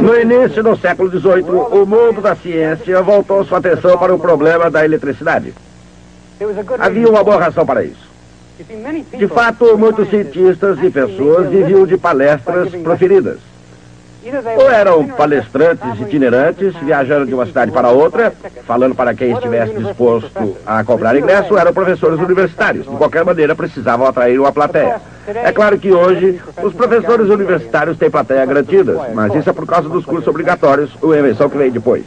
No início do século XVIII, o mundo da ciência voltou sua atenção para o problema da eletricidade. Havia uma boa razão para isso. De fato, muitos cientistas e pessoas viviam de palestras proferidas. Ou eram palestrantes itinerantes, viajando de uma cidade para outra, falando para quem estivesse disposto a comprar ingresso, ou eram professores universitários. De qualquer maneira, precisavam atrair uma plateia. É claro que hoje, os professores universitários têm plateia garantida, mas isso é por causa dos cursos obrigatórios, uma invenção que veio depois.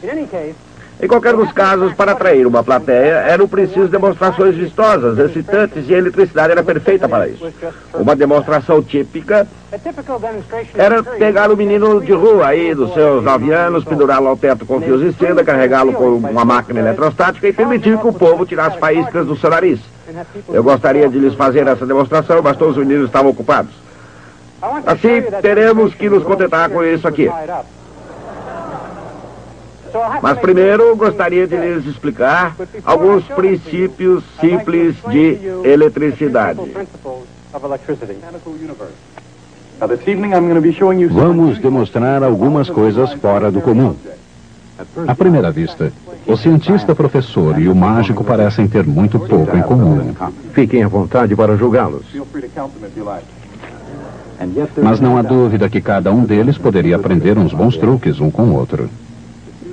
Em qualquer dos casos, para atrair uma plateia, eram precisas demonstrações vistosas, excitantes, e a eletricidade era perfeita para isso. Uma demonstração típica era pegar o menino de rua aí, dos seus 9 anos, pendurá-lo ao teto com fios de seda, carregá-lo com uma máquina eletrostática e permitir que o povo tirasse faíscas do seu nariz. Eu gostaria de lhes fazer essa demonstração, mas todos os meninos estavam ocupados. Assim, teremos que nos contentar com isso aqui. Mas primeiro gostaria de lhes explicar alguns princípios simples de eletricidade. Vamos demonstrar algumas coisas fora do comum. À primeira vista, o cientista professor e o mágico parecem ter muito pouco em comum. Fiquem à vontade para julgá-los. Mas não há dúvida que cada um deles poderia aprender uns bons truques um com o outro.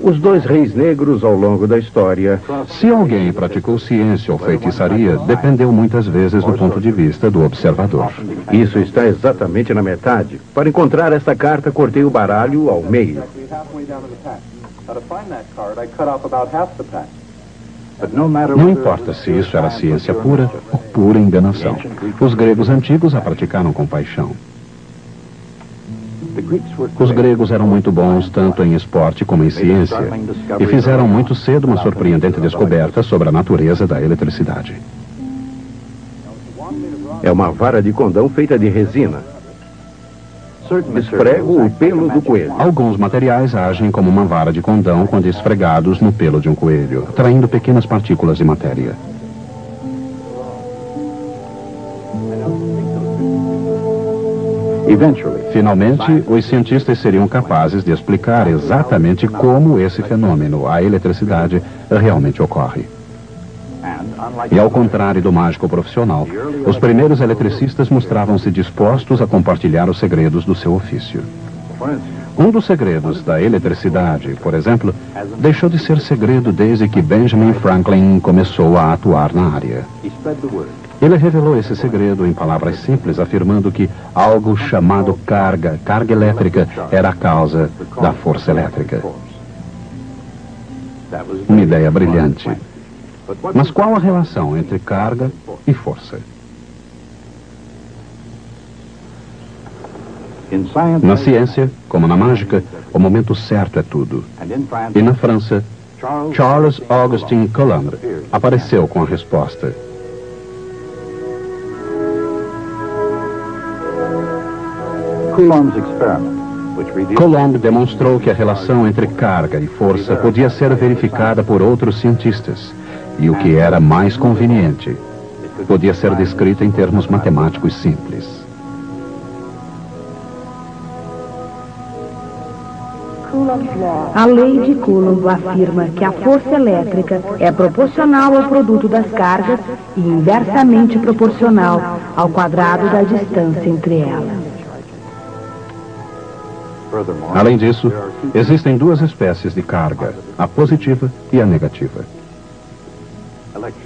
Os dois reis negros ao longo da história. Se alguém praticou ciência ou feitiçaria, dependeu muitas vezes do ponto de vista do observador. Isso está exatamente na metade. Para encontrar essa carta, cortei o baralho ao meio. Não importa se isso era ciência pura ou pura enganação. Os gregos antigos a praticaram com paixão. Os gregos eram muito bons tanto em esporte como em ciência e fizeram muito cedo uma surpreendente descoberta sobre a natureza da eletricidade. É uma vara de condão feita de resina. Esfrego o pelo do coelho. Alguns materiais agem como uma vara de condão quando esfregados no pelo de um coelho, atraindo pequenas partículas de matéria. Finalmente, os cientistas seriam capazes de explicar exatamente como esse fenômeno, a eletricidade, realmente ocorre. E ao contrário do mágico profissional, os primeiros eletricistas mostravam-se dispostos a compartilhar os segredos do seu ofício. Um dos segredos da eletricidade, por exemplo, deixou de ser segredo desde que Benjamin Franklin começou a atuar na área. Ele revelou esse segredo em palavras simples, afirmando que algo chamado carga elétrica, era a causa da força elétrica. Uma ideia brilhante. Mas qual a relação entre carga e força? Na ciência, como na mágica, o momento certo é tudo. E na França, Charles Augustin Coulomb apareceu com a resposta. Coulomb demonstrou que a relação entre carga e força podia ser verificada por outros cientistas. E o que era mais conveniente, podia ser descrita em termos matemáticos simples. A lei de Coulomb afirma que a força elétrica é proporcional ao produto das cargas e inversamente proporcional ao quadrado da distância entre elas. Além disso, existem duas espécies de carga, a positiva e a negativa.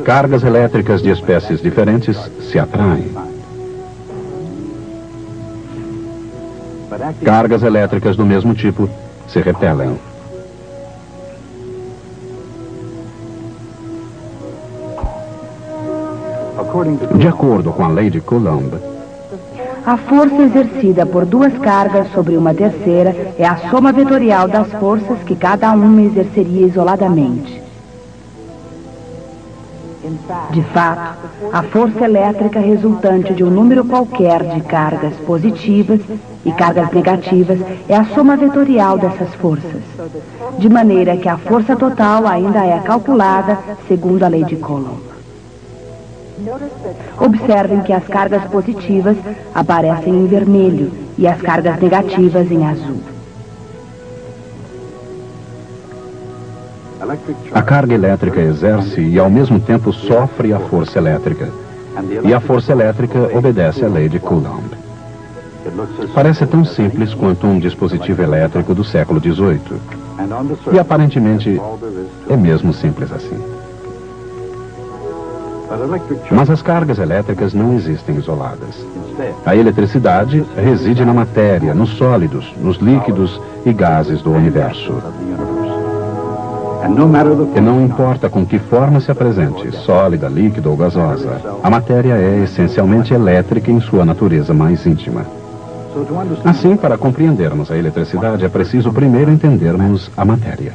Cargas elétricas de espécies diferentes se atraem. Cargas elétricas do mesmo tipo se repelem. De acordo com a lei de Coulomb, a força exercida por duas cargas sobre uma terceira é a soma vetorial das forças que cada uma exerceria isoladamente. De fato, a força elétrica resultante de um número qualquer de cargas positivas e cargas negativas é a soma vetorial dessas forças, de maneira que a força total ainda é calculada segundo a lei de Coulomb. Observem que as cargas positivas aparecem em vermelho e as cargas negativas em azul. A carga elétrica exerce e ao mesmo tempo sofre a força elétrica. E a força elétrica obedece à lei de Coulomb. Parece tão simples quanto um dispositivo elétrico do século XVIII. E aparentemente é mesmo simples assim. Mas as cargas elétricas não existem isoladas. A eletricidade reside na matéria, nos sólidos, nos líquidos e gases do universo. E não importa com que forma se apresente, sólida, líquida ou gasosa, a matéria é essencialmente elétrica em sua natureza mais íntima. Assim, para compreendermos a eletricidade, é preciso primeiro entendermos a matéria.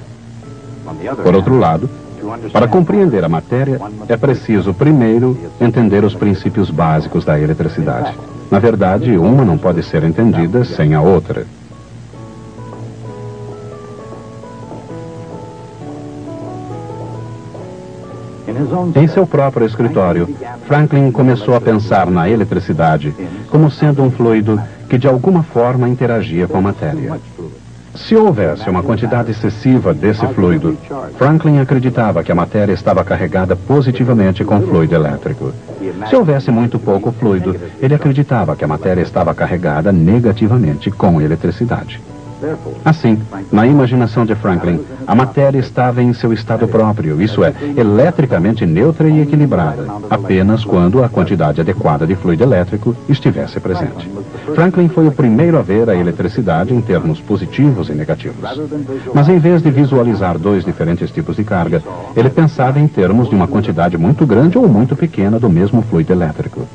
Por outro lado, para compreender a matéria, é preciso primeiro entender os princípios básicos da eletricidade. Na verdade, uma não pode ser entendida sem a outra. Em seu próprio escritório, Franklin começou a pensar na eletricidade como sendo um fluido que de alguma forma interagia com a matéria. Se houvesse uma quantidade excessiva desse fluido, Franklin acreditava que a matéria estava carregada positivamente com fluido elétrico. Se houvesse muito pouco fluido, ele acreditava que a matéria estava carregada negativamente com eletricidade. Assim, na imaginação de Franklin, a matéria estava em seu estado próprio, isso é, eletricamente neutra e equilibrada, apenas quando a quantidade adequada de fluido elétrico estivesse presente. Franklin foi o primeiro a ver a eletricidade em termos positivos e negativos. Mas em vez de visualizar dois diferentes tipos de carga, ele pensava em termos de uma quantidade muito grande ou muito pequena do mesmo fluido elétrico.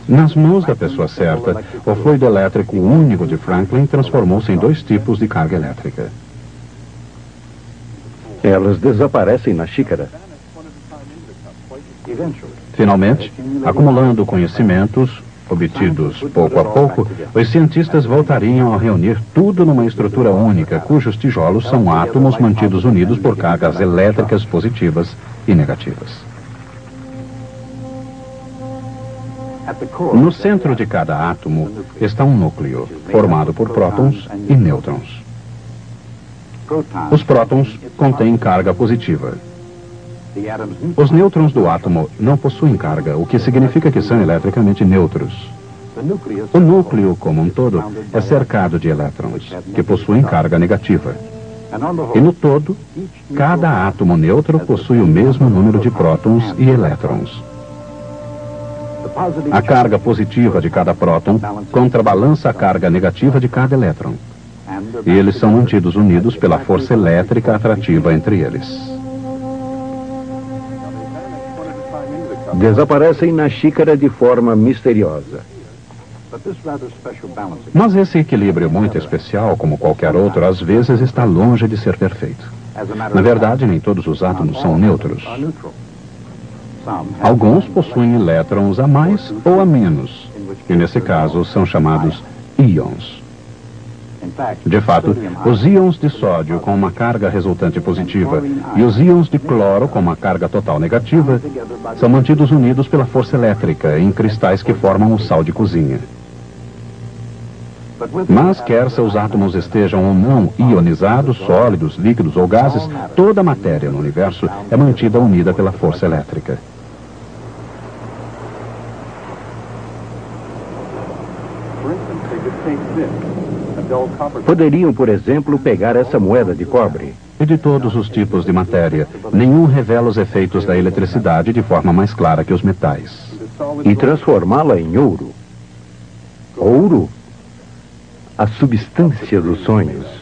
Nas mãos da pessoa certa, o fluido elétrico único de Franklin transformou-se em dois tipos de carga elétrica. Elas desaparecem na xícara. Finalmente, acumulando conhecimentos obtidos pouco a pouco, os cientistas voltariam a reunir tudo numa estrutura única, cujos tijolos são átomos mantidos unidos por cargas elétricas positivas e negativas. No centro de cada átomo está um núcleo, formado por prótons e nêutrons. Os prótons contêm carga positiva. Os nêutrons do átomo não possuem carga, o que significa que são eletricamente neutros. O núcleo, como um todo, é cercado de elétrons, que possuem carga negativa. E no todo, cada átomo neutro possui o mesmo número de prótons e elétrons. A carga positiva de cada próton contrabalança a carga negativa de cada elétron. E eles são mantidos unidos pela força elétrica atrativa entre eles. Desaparecem na xícara de forma misteriosa. Mas esse equilíbrio muito especial, como qualquer outro, às vezes está longe de ser perfeito. Na verdade, nem todos os átomos são neutros. Alguns possuem elétrons a mais ou a menos, e nesse caso são chamados íons. De fato, os íons de sódio com uma carga resultante positiva e os íons de cloro com uma carga total negativa são mantidos unidos pela força elétrica em cristais que formam o sal de cozinha. Mas, quer seus átomos estejam ou não ionizados, sólidos, líquidos ou gases, toda a matéria no universo é mantida unida pela força elétrica. Poderiam, por exemplo, pegar essa moeda de cobre. E de todos os tipos de matéria, nenhum revela os efeitos da eletricidade de forma mais clara que os metais. E transformá-la em ouro. Ouro? A substância dos sonhos.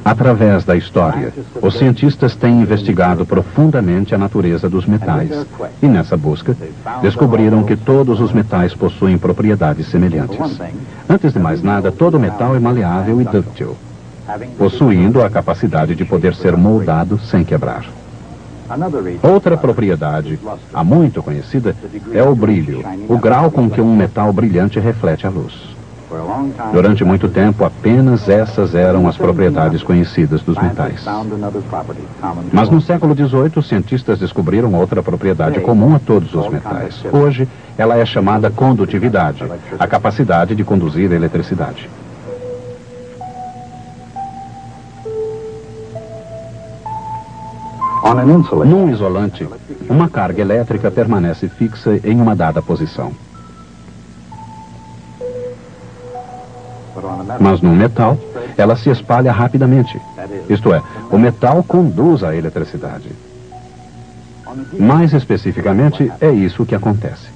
Através da história, os cientistas têm investigado profundamente a natureza dos metais. E nessa busca, descobriram que todos os metais possuem propriedades semelhantes. Antes de mais nada, todo metal é maleável e dúctil, possuindo a capacidade de poder ser moldado sem quebrar. Outra propriedade, há muito conhecida, é o brilho, o grau com que um metal brilhante reflete a luz. Durante muito tempo, apenas essas eram as propriedades conhecidas dos metais. Mas no século XVIII, os cientistas descobriram outra propriedade comum a todos os metais. Hoje, ela é chamada condutividade, a capacidade de conduzir a eletricidade. Num isolante, uma carga elétrica permanece fixa em uma dada posição. Mas no metal, ela se espalha rapidamente. Isto é, o metal conduz a eletricidade. Mais especificamente, é isso que acontece.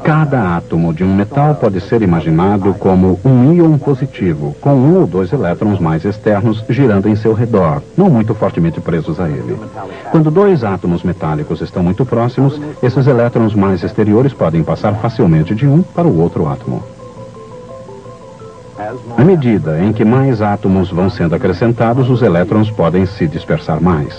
Cada átomo de um metal pode ser imaginado como um íon positivo, com um ou dois elétrons mais externos girando em seu redor, não muito fortemente presos a ele. Quando dois átomos metálicos estão muito próximos, esses elétrons mais exteriores podem passar facilmente de um para o outro átomo. À medida em que mais átomos vão sendo acrescentados, os elétrons podem se dispersar mais.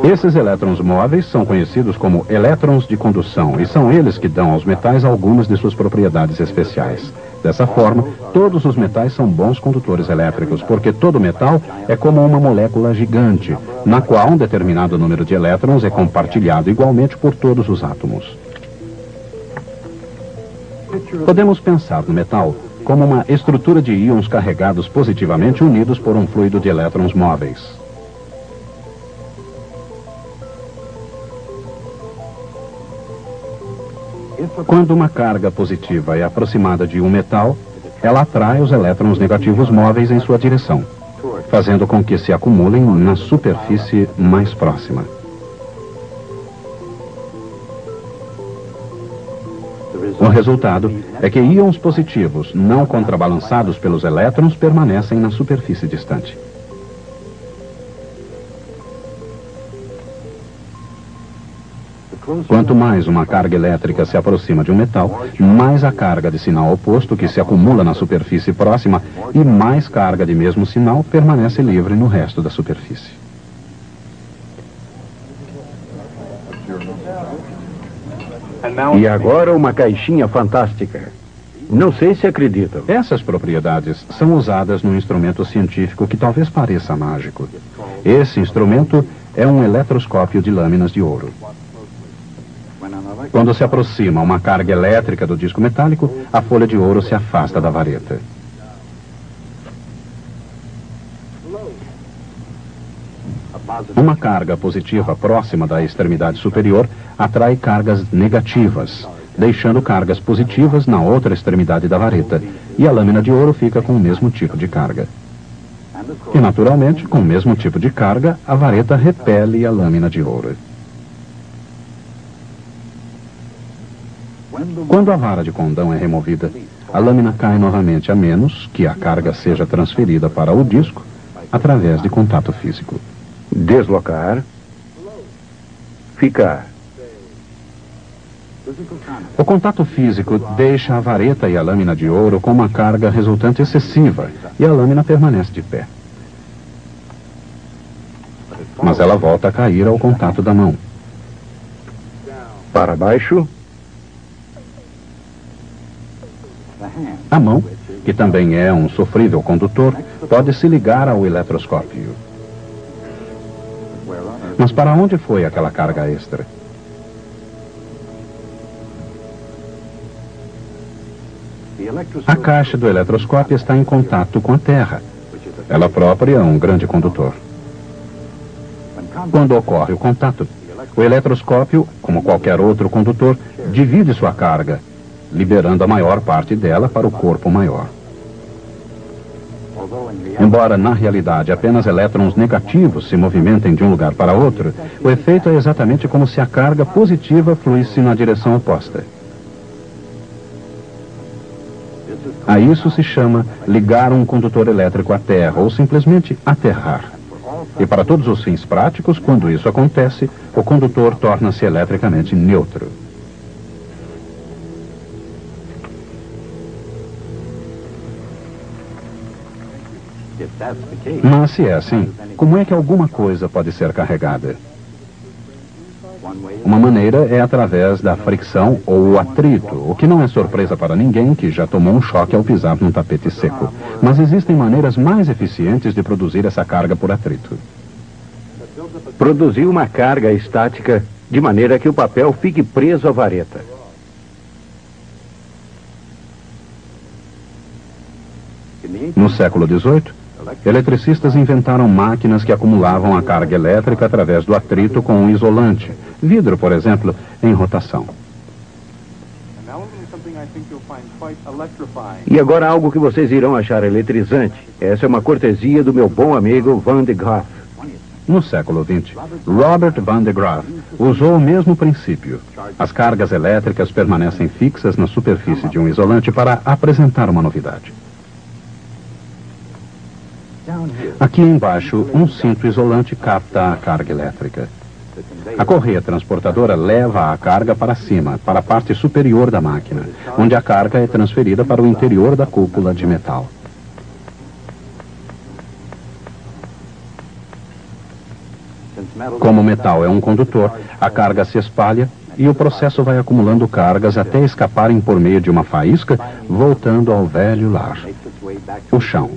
Esses elétrons móveis são conhecidos como elétrons de condução e são eles que dão aos metais algumas de suas propriedades especiais. Dessa forma, todos os metais são bons condutores elétricos, porque todo metal é como uma molécula gigante, na qual um determinado número de elétrons é compartilhado igualmente por todos os átomos. Podemos pensar no metal como uma estrutura de íons carregados positivamente unidos por um fluido de elétrons móveis. Quando uma carga positiva é aproximada de um metal, ela atrai os elétrons negativos móveis em sua direção, fazendo com que se acumulem na superfície mais próxima. O resultado é que íons positivos, não contrabalançados pelos elétrons, permanecem na superfície distante. Quanto mais uma carga elétrica se aproxima de um metal, mais a carga de sinal oposto que se acumula na superfície próxima e mais carga de mesmo sinal permanece livre no resto da superfície. E agora uma caixinha fantástica. Não sei se acreditam. Essas propriedades são usadas num instrumento científico que talvez pareça mágico. Esse instrumento é um eletroscópio de lâminas de ouro. Quando se aproxima uma carga elétrica do disco metálico, a folha de ouro se afasta da vareta. Uma carga positiva próxima da extremidade superior atrai cargas negativas, deixando cargas positivas na outra extremidade da vareta, e a lâmina de ouro fica com o mesmo tipo de carga. E, naturalmente, com o mesmo tipo de carga, a vareta repele a lâmina de ouro. Quando a vara de condão é removida, a lâmina cai novamente, a menos que a carga seja transferida para o disco através de contato físico. Deslocar. Ficar. O contato físico deixa a vareta e a lâmina de ouro com uma carga resultante excessiva e a lâmina permanece de pé. Mas ela volta a cair ao contato da mão. Para baixo. A mão, que também é um sofrível condutor, pode se ligar ao eletroscópio. Mas para onde foi aquela carga extra? A caixa do eletroscópio está em contato com a Terra. Ela própria é um grande condutor. Quando ocorre o contato, o eletroscópio, como qualquer outro condutor, divide sua carga, liberando a maior parte dela para o corpo maior. Embora, na realidade, apenas elétrons negativos se movimentem de um lugar para outro, o efeito é exatamente como se a carga positiva fluísse na direção oposta. A isso se chama ligar um condutor elétrico à Terra, ou simplesmente aterrar. E para todos os fins práticos, quando isso acontece, o condutor torna-se eletricamente neutro. Mas se é assim, como é que alguma coisa pode ser carregada? Uma maneira é através da fricção ou o atrito, o que não é surpresa para ninguém que já tomou um choque ao pisar num tapete seco. Mas existem maneiras mais eficientes de produzir essa carga por atrito. Produzir uma carga estática de maneira que o papel fique preso à vareta. No século XVIII, eletricistas inventaram máquinas que acumulavam a carga elétrica através do atrito com um isolante, vidro, por exemplo, em rotação. E agora algo que vocês irão achar eletrizante. Essa é uma cortesia do meu bom amigo Van de Graaff. No século XX, Robert Van de Graaff usou o mesmo princípio. As cargas elétricas permanecem fixas na superfície de um isolante para apresentar uma novidade. Aqui embaixo, um cinto isolante capta a carga elétrica. A correia transportadora leva a carga para cima, para a parte superior da máquina, onde a carga é transferida para o interior da cúpula de metal. Como o metal é um condutor, a carga se espalha e o processo vai acumulando cargas até escaparem por meio de uma faísca, voltando ao velho lar, o chão.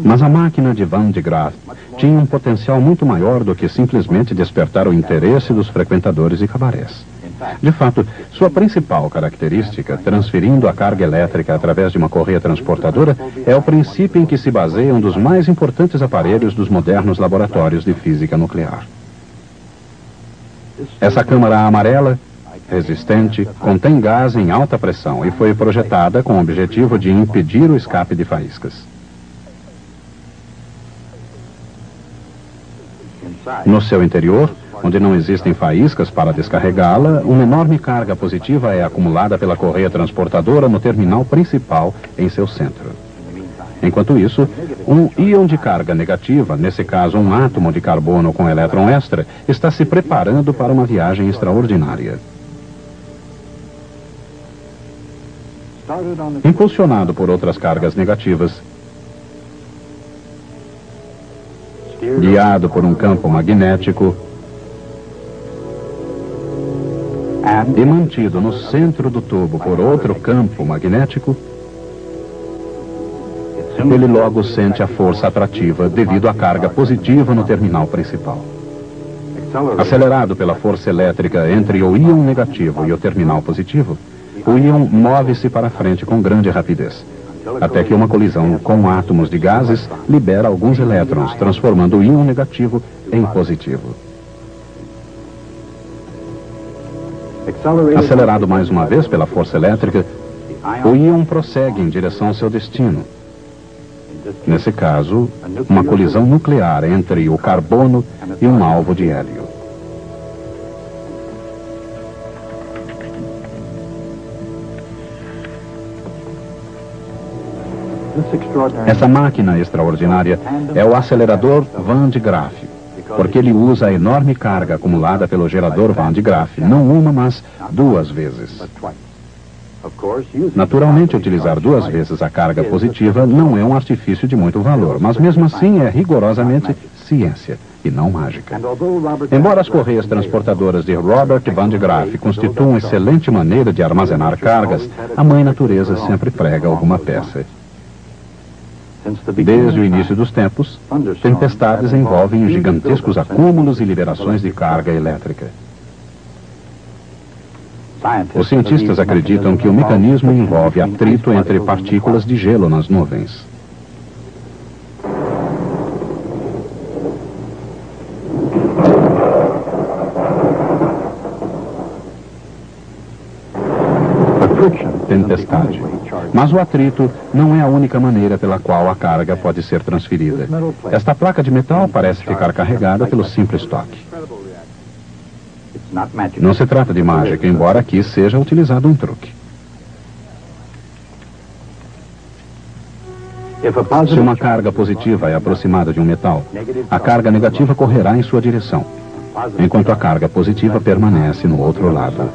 Mas a máquina de Van de Graaff tinha um potencial muito maior do que simplesmente despertar o interesse dos frequentadores de cabarés. De fato, sua principal característica, transferindo a carga elétrica através de uma correia transportadora, é o princípio em que se baseia um dos mais importantes aparelhos dos modernos laboratórios de física nuclear. Essa câmara amarela, resistente, contém gás em alta pressão e foi projetada com o objetivo de impedir o escape de faíscas. No seu interior, onde não existem faíscas para descarregá-la, uma enorme carga positiva é acumulada pela correia transportadora no terminal principal em seu centro. Enquanto isso, um íon de carga negativa, nesse caso um átomo de carbono com elétron extra, está se preparando para uma viagem extraordinária. Impulsionado por outras cargas negativas, guiado por um campo magnético e mantido no centro do tubo por outro campo magnético, ele logo sente a força atrativa devido à carga positiva no terminal principal. Acelerado pela força elétrica entre o íon negativo e o terminal positivo, o íon move-se para frente com grande rapidez, até que uma colisão com átomos de gases libera alguns elétrons, transformando o íon negativo em positivo. Acelerado mais uma vez pela força elétrica, o íon prossegue em direção ao seu destino. Nesse caso, uma colisão nuclear entre o carbono e um alvo de hélio. Essa máquina extraordinária é o acelerador Van de Graaff, porque ele usa a enorme carga acumulada pelo gerador Van de Graaff, não uma, mas duas vezes. Naturalmente, utilizar duas vezes a carga positiva não é um artifício de muito valor, mas mesmo assim é rigorosamente ciência e não mágica. Embora as correias transportadoras de Robert Van de Graaff constituam uma excelente maneira de armazenar cargas, a mãe natureza sempre prega alguma peça. Desde o início dos tempos, tempestades envolvem gigantescos acúmulos e liberações de carga elétrica. Os cientistas acreditam que o mecanismo envolve atrito entre partículas de gelo nas nuvens. Tempestade. Mas o atrito não é a única maneira pela qual a carga pode ser transferida. Esta placa de metal parece ficar carregada pelo simples toque. Não se trata de mágica, embora aqui seja utilizado um truque. Se uma carga positiva é aproximada de um metal, a carga negativa correrá em sua direção, enquanto a carga positiva permanece no outro lado.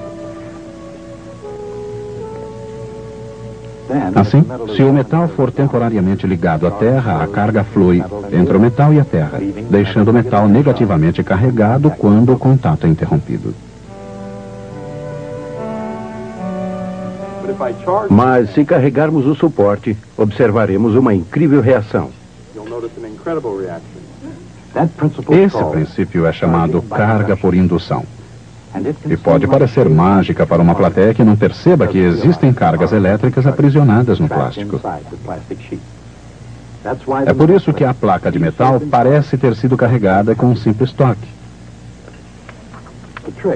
Assim, se o metal for temporariamente ligado à Terra, a carga flui entre o metal e a Terra, deixando o metal negativamente carregado quando o contato é interrompido. Mas se carregarmos o suporte, observaremos uma incrível reação. Esse princípio é chamado carga por indução. E pode parecer mágica para uma plateia que não perceba que existem cargas elétricas aprisionadas no plástico. É por isso que a placa de metal parece ter sido carregada com um simples toque.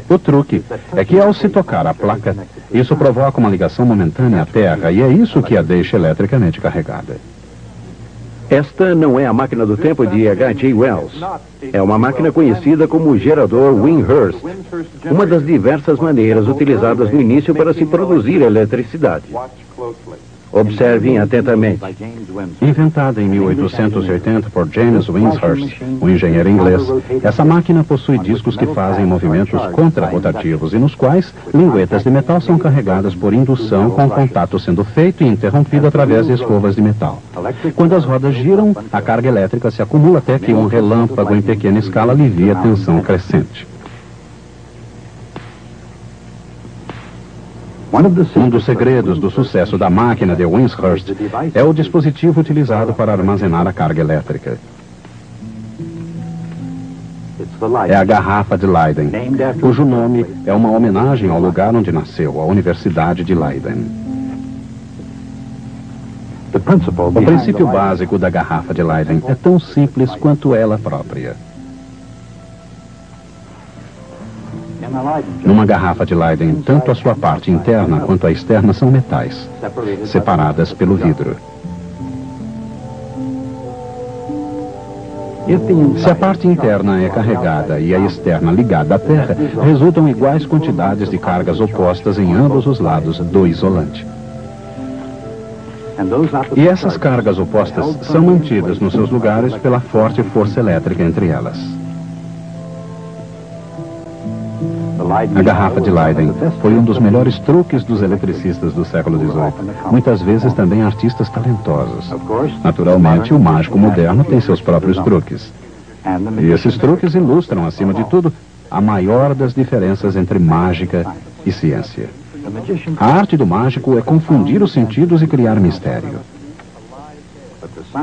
O truque é que ao se tocar a placa, isso provoca uma ligação momentânea à Terra e é isso que a deixa eletricamente carregada. Esta não é a máquina do tempo de H.G. Wells. É uma máquina conhecida como o gerador Windhurst, uma das diversas maneiras utilizadas no início para se produzir eletricidade. Observem atentamente. Inventada em 1880 por James Windhurst, um engenheiro inglês, essa máquina possui discos que fazem movimentos contrarrotativos e nos quais linguetas de metal são carregadas por indução com o contato sendo feito e interrompido através de escovas de metal. Quando as rodas giram, a carga elétrica se acumula até que um relâmpago em pequena escala alivia a tensão crescente. Um dos segredos do sucesso da máquina de Windhurst é o dispositivo utilizado para armazenar a carga elétrica. É a garrafa de Leyden, cujo nome é uma homenagem ao lugar onde nasceu, a Universidade de Leiden. O princípio básico da garrafa de Leyden é tão simples quanto ela própria. Numa garrafa de Leyden, tanto a sua parte interna quanto a externa são metais, separadas pelo vidro. Se a parte interna é carregada e a externa ligada à Terra, resultam iguais quantidades de cargas opostas em ambos os lados do isolante. E essas cargas opostas são mantidas nos seus lugares pela forte força elétrica entre elas. A garrafa de Leyden foi um dos melhores truques dos eletricistas do século XVIII, muitas vezes também artistas talentosos. Naturalmente, o mágico moderno tem seus próprios truques. E esses truques ilustram, acima de tudo, a maior das diferenças entre mágica e ciência. A arte do mágico é confundir os sentidos e criar mistério.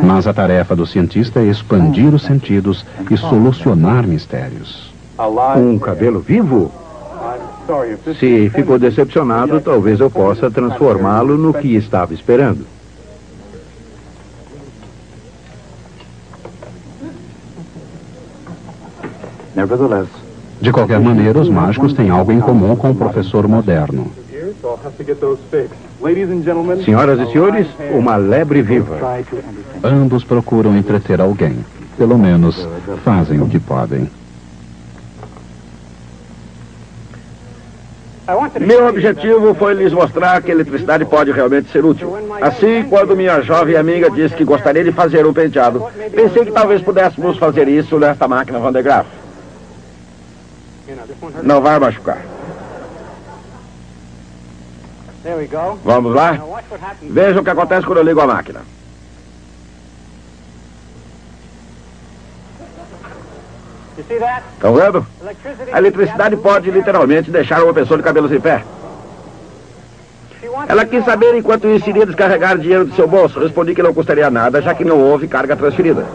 Mas a tarefa do cientista é expandir os sentidos e solucionar mistérios. Um cabelo vivo? Se ficou decepcionado, talvez eu possa transformá-lo no que estava esperando. De qualquer maneira, os mágicos têm algo em comum com o professor moderno. Senhoras e senhores, uma lebre viva. Ambos procuram entreter alguém. Pelo menos, fazem o que podem. Meu objetivo foi lhes mostrar que a eletricidade pode realmente ser útil. Assim, quando minha jovem amiga disse que gostaria de fazer um penteado, pensei que talvez pudéssemos fazer isso nesta máquina Van de Graaff. Não vai machucar. Vamos lá? Veja o que acontece quando eu ligo a máquina. Estão vendo? A eletricidade pode literalmente deixar uma pessoa de cabelos em pé. Ela quis saber enquanto isso iria descarregar dinheiro do seu bolso. Respondi que não custaria nada, já que não houve carga transferida.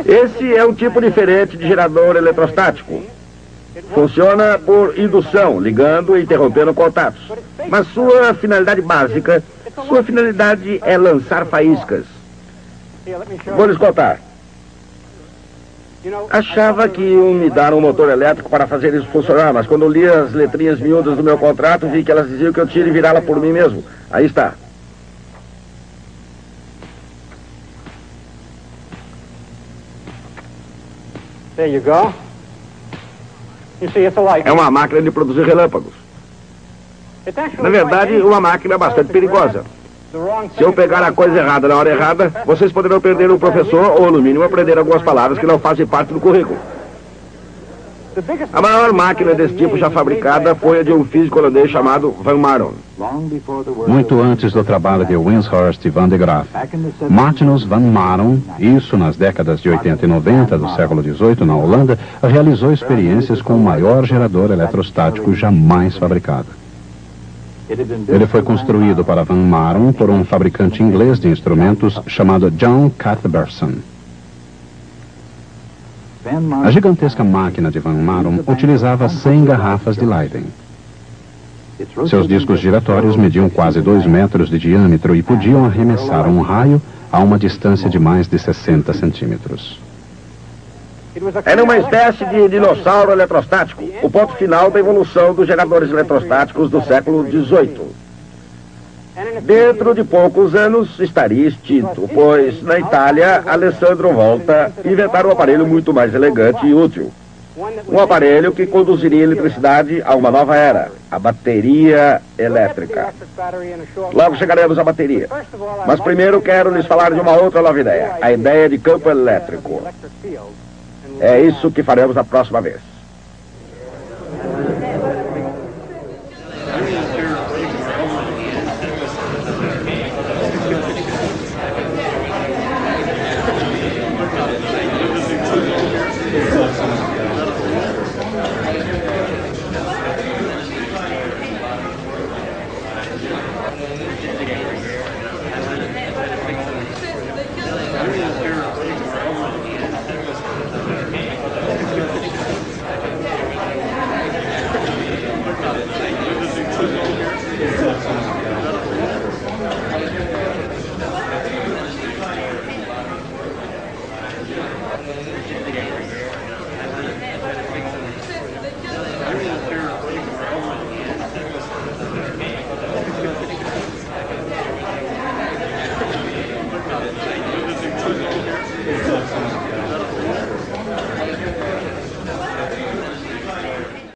Esse é um tipo diferente de gerador eletrostático. Funciona por indução, ligando e interrompendo contatos. Mas sua finalidade básica, sua finalidade é lançar faíscas. Vou lhes contar. Achava que iam me dar um motor elétrico para fazer isso funcionar, mas quando li as letrinhas miúdas do meu contrato, vi que elas diziam que eu tinha de virá-la por mim mesmo. Aí está. É uma máquina de produzir relâmpagos. Na verdade, uma máquina bastante perigosa. Se eu pegar a coisa errada na hora errada, vocês poderão perder um professor ou, no mínimo, aprender algumas palavras que não fazem parte do currículo. A maior máquina desse tipo já fabricada foi a de um físico holandês chamado Van Maron. Muito antes do trabalho de Wimshurst e Van de Graaff, Martinus Van Maron, isso nas décadas de 80 e 90 do século XVIII na Holanda, realizou experiências com o maior gerador eletrostático jamais fabricado. Ele foi construído para Van Maron por um fabricante inglês de instrumentos chamado John Cuthbertson. A gigantesca máquina de Van Maron utilizava 100 garrafas de Leyden. Seus discos giratórios mediam quase 2 metros de diâmetro e podiam arremessar um raio a uma distância de mais de 60 centímetros. Era uma espécie de dinossauro eletrostático, o ponto final da evolução dos geradores eletrostáticos do século XVIII. Dentro de poucos anos estaria extinto, pois na Itália, Alessandro Volta inventaram um aparelho muito mais elegante e útil. Um aparelho que conduziria eletricidade a uma nova era, a bateria elétrica. Logo chegaremos à bateria. Mas primeiro quero lhes falar de uma outra nova ideia, a ideia de campo elétrico. É isso que faremos a próxima vez.